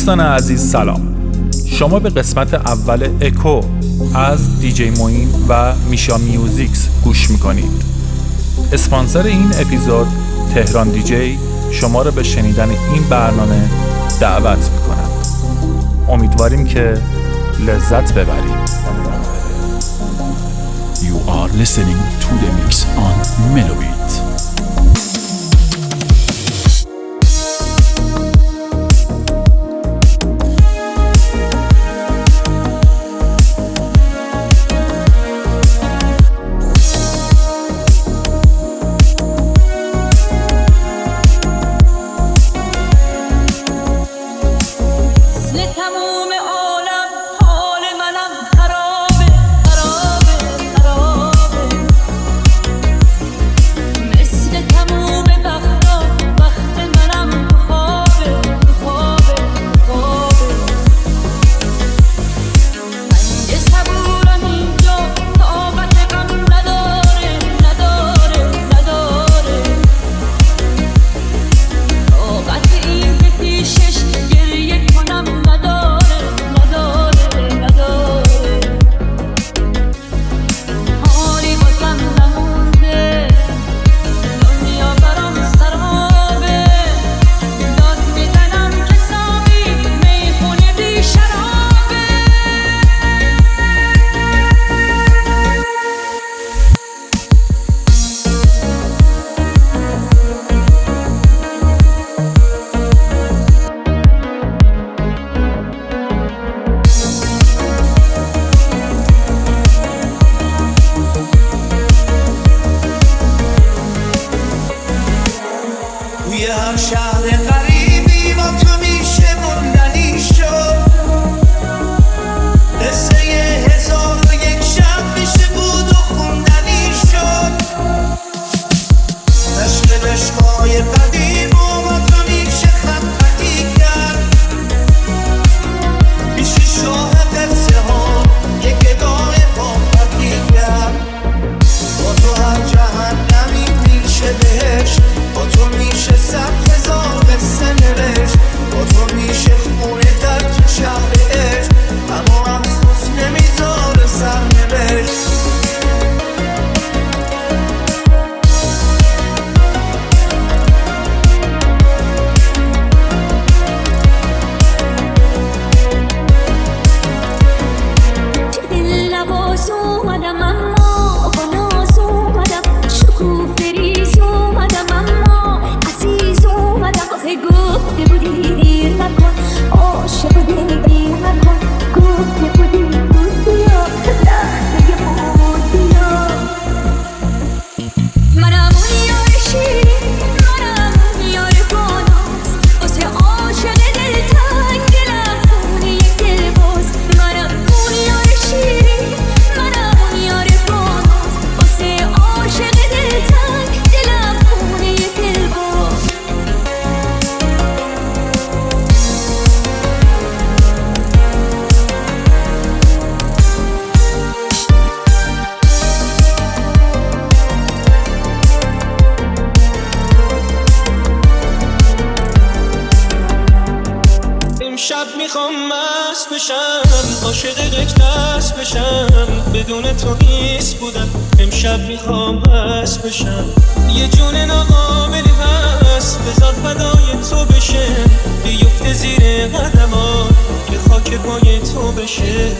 دوستان عزیز سلام. شما به قسمت اول اکو از دیجی موین و میشا میوزیکس گوش میکنید. اسپانسر این اپیزود تهران دیجی شما را به شنیدن این برنامه دعوت میکنند. امیدواریم که لذت ببرید. You are listening to the mix on Melobit. عاشق یک دست بشم بدون تو نیست بودم. امشب میخوام هست بشم یه جون ناقابلی هست بذار فدای تو بشه بیفته زیر قدمات که خاک پای تو بشه.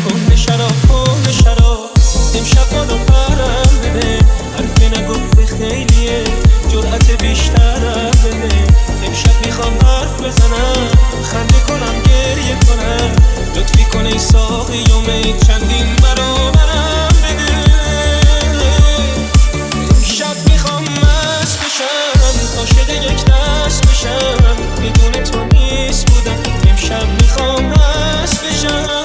کهنه شراب امشب یادم پرم بده حرفی نگفته خیلیه جرأت بیشترم بده. امشب میخوام حرف بزنم خنده کنم گریه کنم لطفی کن ای ساقی و می چندین برابرم بده. امشب میخوام مست بشم عاشق یک دست بشم بدون تو نیست بودم. امشب میخوام مست بشم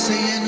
saying